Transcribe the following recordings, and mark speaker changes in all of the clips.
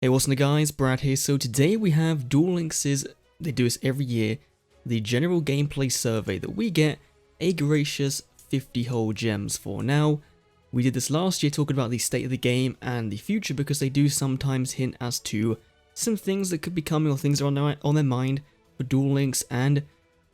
Speaker 1: Hey, what's up guys, Brad here. So today we have Duel Links, they do this every year, the general gameplay survey that we get a gracious 50 whole gems for. Now, we did this last year talking about the state of the game and the future because they do sometimes hint as to some things that could be coming or things that are on their mind for Duel Links, and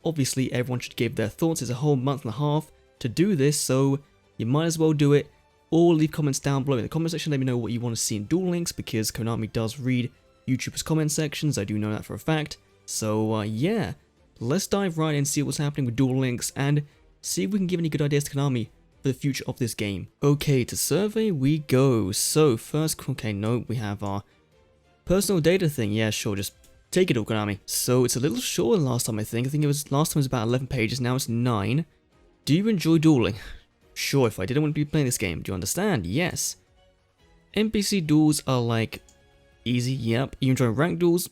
Speaker 1: obviously everyone should give their thoughts. It's a whole month and a half to do this, so you might as well do it. Or leave comments down below in the comment section, let me know what you want to see in Duel Links, because Konami does read YouTubers' comment sections, I do know that for a fact. So yeah, let's dive right in and see what's happening with Duel Links, and see if we can give any good ideas to Konami for the future of this game. Okay, to survey we go. So first, okay, no, we have our personal data thing. Yeah, sure, just take it all, Konami. So it's a little shorter than last time, I think. Last time it was about 11 pages, now it's 9. Do you enjoy dueling? Sure, if I didn't want to be playing this game, do you understand? Yes. NPC duels are like easy, yep. You enjoy ranked duels?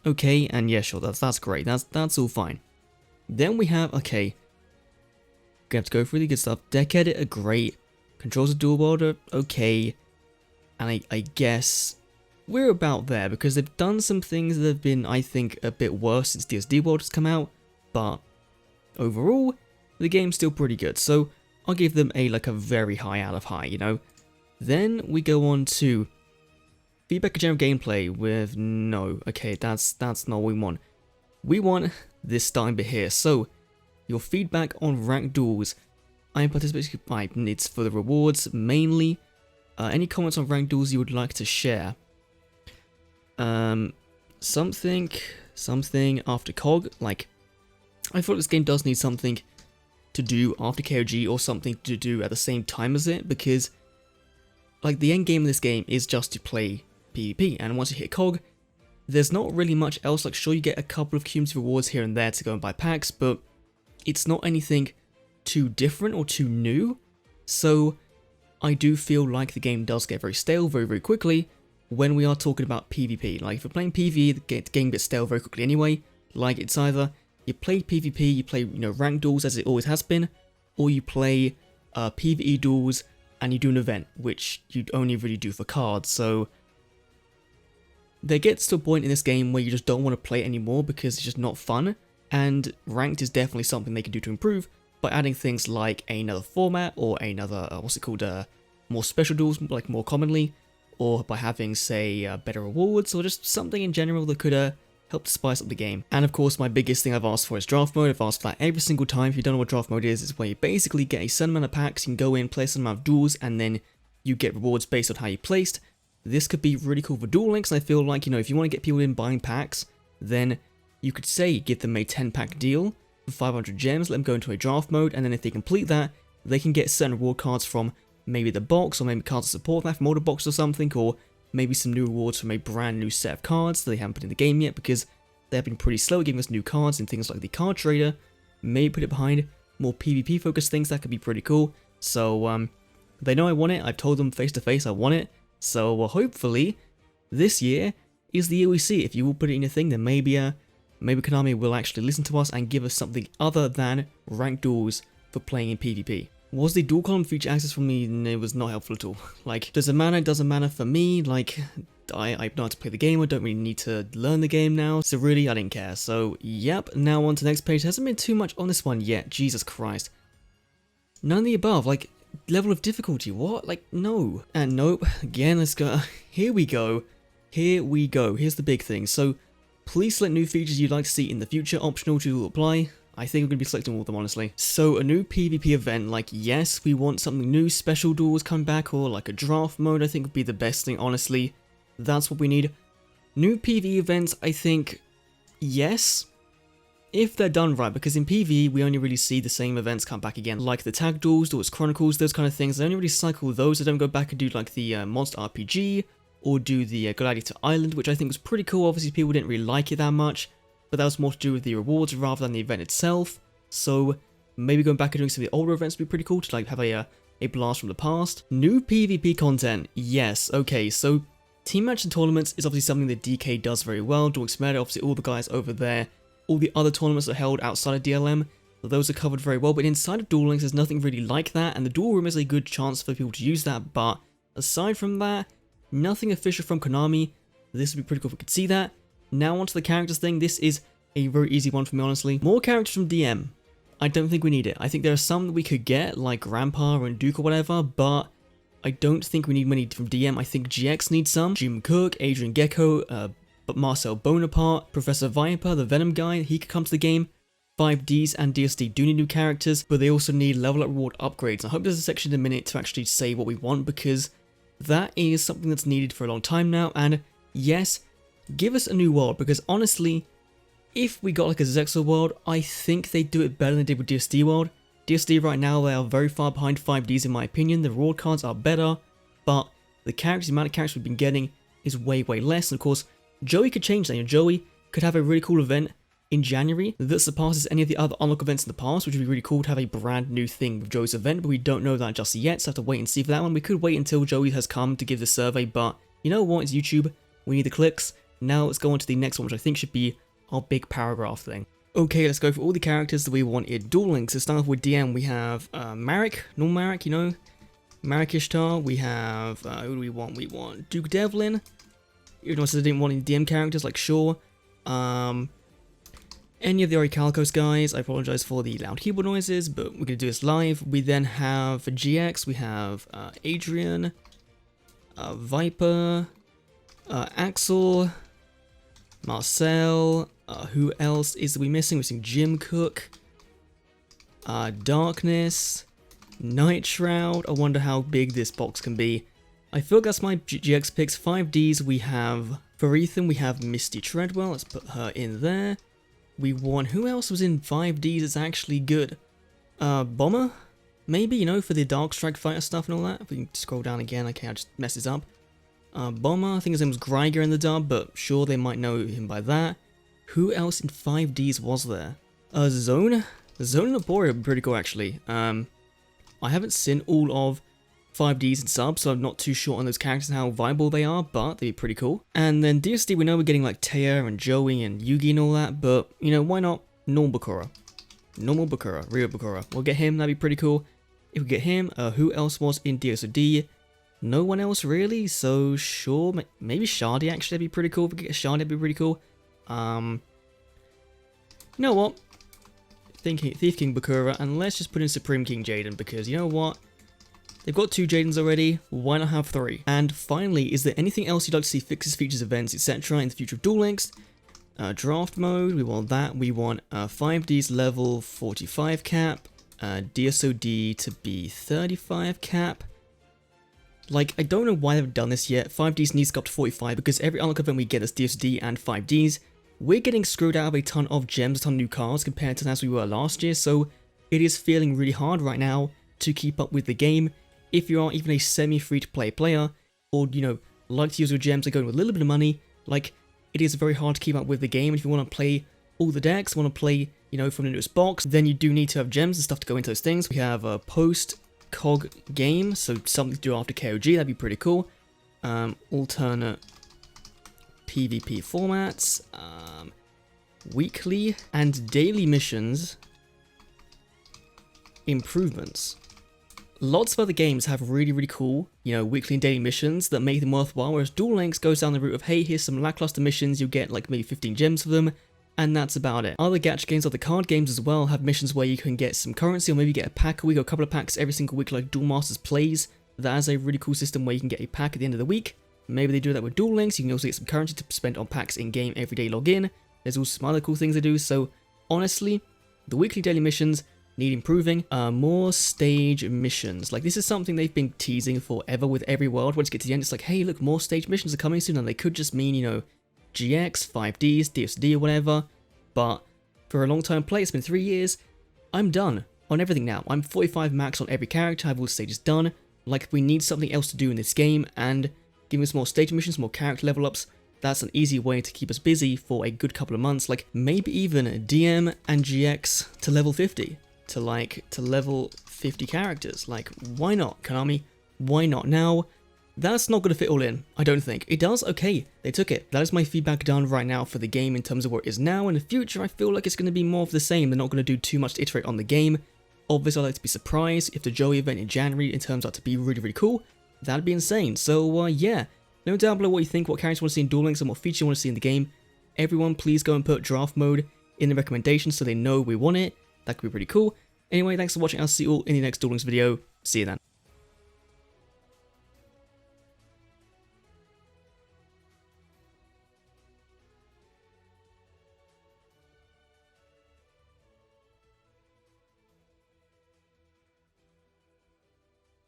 Speaker 1: Okay, and yeah, sure, that's great. That's all fine. Then we have, okay, we have to go through the good stuff. Deck editor, great. Controls of duel world, okay. And I guess we're about there because they've done some things that have been, I think, a bit worse since DSD World has come out, but overall, the game's still pretty good, so I'll give them a very high out of high, you know. Then we go on to feedback of general gameplay with no. Okay, that's not what we want. We want this starting bit here. So your feedback on ranked duels. I am participating. It's for the rewards mainly. Any comments on ranked duels you would like to share? Something after COG. Like, I thought this game does need something to do after KOG or something to do at the same time as it, because like the end game of this game is just to play PvP, and once you hit COG there's not really much else. Like, sure, you get a couple of cumulative rewards here and there to go and buy packs, but it's not anything too different or too new. So I do feel like the game does get very stale very quickly when we are talking about PvP. Like, if you're playing PvE, the game gets stale very quickly anyway. Like, it's either you play PvP, you play, ranked duels as it always has been, or you play PvE duels and you do an event, which you only really do for cards. So there gets to a point in this game where you just don't want to play it anymore because it's just not fun, and ranked is definitely something they can do to improve by adding things like another format or another, more special duels, like more commonly, or by having, say, better rewards, or just something in general that could help to spice up the game. And of course, my biggest thing I've asked for is draft mode. I've asked for that every single time. If you don't know what draft mode is, it's where you basically get a certain amount of packs, you can go in, play a certain amount of duels, and then you get rewards based on how you placed. This could be really cool for Duel Links, and I feel like, if you want to get people in buying packs, then you could say give them a 10-pack deal for 500 gems, let them go into a draft mode, and then if they complete that, they can get certain reward cards from maybe the box, or maybe cards to support that from order box or something, or maybe some new rewards from a brand new set of cards that they haven't put in the game yet, because they have been pretty slow at giving us new cards and things like the card trader. Maybe put it behind more PvP focused things, that could be pretty cool. So they know I want it, I've told them face to face I want it, so hopefully this year is the year we see. If you will put it in your thing, then maybe Konami will actually listen to us and give us something other than ranked duels for playing in PvP. Was the dual column feature access for me? It was not helpful at all. Like, doesn't matter for me. Like, I know how to play the game, I don't really need to learn the game now, so really I didn't care. So yep, now on to the next page. There hasn't been too much on this one yet, Jesus Christ. None of the above, like, level of difficulty, what? Like, no. And nope, again, let's go. Here we go, here's the big thing. So please select new features you'd like to see in the future, optional to apply. I think we're going to be selecting all of them, honestly. So, a new PvP event, like, yes, we want something new, special duels come back, or like a draft mode, I think would be the best thing, honestly. That's what we need. New PvE events, I think, yes, if they're done right, because in PvE, we only really see the same events come back again, like the tag duels, Duels Chronicles, those kind of things. They only really cycle those, they don't go back and do like the Monster RPG, or do the Gladiator Island, which I think was pretty cool. Obviously, people didn't really like it that much, but that was more to do with the rewards rather than the event itself. So maybe going back and doing some of the older events would be pretty cool to like have a blast from the past. New PvP content, yes, okay, so team match and tournaments is obviously something that DK does very well. Duel Links Meta, obviously all the guys over there, all the other tournaments that are held outside of DLM, those are covered very well, but inside of Duel Links there's nothing really like that, and the Duel Room is a good chance for people to use that, but aside from that, Nothing official from Konami. This would be pretty cool if we could see that. Now onto the characters thing. This is a very easy one for me, honestly. More characters from DM. I don't think we need it. I think there are some that we could get, like Grandpa and Duke or whatever, but I don't think we need many from DM. I think GX needs some. Jim Cook, Adrian Gecko, Marcel Bonaparte, Professor Viper, the Venom guy, he could come to the game. 5Ds and DSD do need new characters, but they also need level up reward upgrades. I hope there's a section in a minute to actually say what we want, because that is something that's needed for a long time now. And yes, give us a new world, because honestly, if we got like a Zexal world, I think they'd do it better than they did with DSD world. DSD right now, they are very far behind 5Ds in my opinion. The reward cards are better, but the amount of characters we've been getting is way less. And of course, Joey could change that. You know, Joey could have a really cool event in January that surpasses any of the other unlock events in the past, which would be really cool to have a brand new thing with Joey's event, but we don't know that just yet, so I have to wait and see for that one. We could wait until Joey has come to give the survey, but you know what, it's YouTube, we need the clicks. Now let's go on to the next one, which I think should be our big paragraph thing. Okay, let's go for all the characters that we want in Duel Links. To start off with DM, we have Marek, normal Marek, you know, Marek Ishtar. We have, who do we want? We want Duke Devlin, even though I said I didn't want any DM characters, like Shaw. Any of the Orichalcos guys, I apologize for the loud keyboard noises, but we're going to do this live. We then have for GX, we have Adrian, Viper, Axel, Marcel, who else is we missing? We're missing Jim Cook, Darkness, Night Shroud. I wonder how big this box can be. I feel like that's my GX picks. 5Ds, we have, for Ethan, we have Misty Treadwell. Let's put her in there. We want, who else was in 5Ds that's actually good? Bomber? Maybe, you know, for the Dark Strike Fighter stuff and all that. If we can scroll down again, okay, I just messed this up. Bomber, I think his name was Greiger in the dub, but sure, they might know him by that. Who else in 5Ds was there? Zone? Zone and Laboria would be pretty cool, actually. I haven't seen all of 5Ds and subs, so I'm not too sure on those characters and how viable they are, but they'd be pretty cool. And then DSD, we know we're getting like Taya and Joey and Yugi and all that, but, you know, why not normal Bakura? Normal Bakura, Rio Bakura. We'll get him, that'd be pretty cool. If we get him, who else was in DSD? No one else really, so sure, maybe Shardy actually, that'd be pretty cool. If we get Shardy, that'd be pretty cool. You know what? Thief King Bakura, and let's just put in Supreme King Jaden, because you know what? They've got 2 Jadens already, why not have 3? And finally, is there anything else you'd like to see fixes, features, events, etc. in the future of Duel Links? Draft mode, we want that. We want 5D's level 45 cap, DSOD to be 35 cap. Like, I don't know why they've done this yet. 5Ds needs to go up to 45 because every unlock event we get is DSD and 5Ds. We're getting screwed out of a ton of gems, a ton of new cards compared to as we were last year, so it is feeling really hard right now to keep up with the game. If you are even a semi-free-to-play player, or, you know, like to use your gems and going with a little bit of money, like, it is very hard to keep up with the game. If you want to play all the decks, want to play, you know, from the newest box, then you do need to have gems and stuff to go into those things. We have a post-COG game, so something to do after KOG, that'd be pretty cool. Alternate PvP formats, weekly and daily missions, improvements. Lots of other games have really cool, you know, weekly and daily missions that make them worthwhile, whereas Duel Links goes down the route of, hey, here's some lackluster missions, you'll get like maybe 15 gems for them, and that's about it. Other gacha games, other card games as well, have missions where you can get some currency, or maybe get a pack a week, or a couple of packs every single week like Duel Masters plays. That is a really cool system where you can get a pack at the end of the week. Maybe they do that with Duel Links, you can also get some currency to spend on packs in-game everyday login. There's also some other cool things they do, so honestly, the weekly daily missions need improving. More stage missions. Like, this is something they've been teasing forever with every world. Once you get to the end, it's like, hey, look, more stage missions are coming soon, and they could just mean, you know, GX, 5Ds, DSD, or whatever. But for a long-time play, it's been 3 years, I'm done on everything now. I'm 45 max on every character, I have all the stages done. Like, we need something else to do in this game, and giving us more stage missions, more character level ups, that's an easy way to keep us busy for a good couple of months. Like, maybe even DM and GX to level 50. To level 50 characters. Like, why not, Konami? Why not? Now, that's not going to fit all in, I don't think. It does? Okay, they took it. That is my feedback done right now for the game in terms of where it is now. In the future, I feel like it's going to be more of the same. They're not going to do too much to iterate on the game. Obviously, I'd like to be surprised if the Joey event in January, it turns out to be really cool. That'd be insane. So, yeah. Let me know down below what you think, what characters you want to see in Duel Links, and what features you want to see in the game. Everyone, please go and put draft mode in the recommendations so they know we want it. That could be pretty cool. Anyway, thanks for watching. I'll see you all in the next Duel Links video. See you then.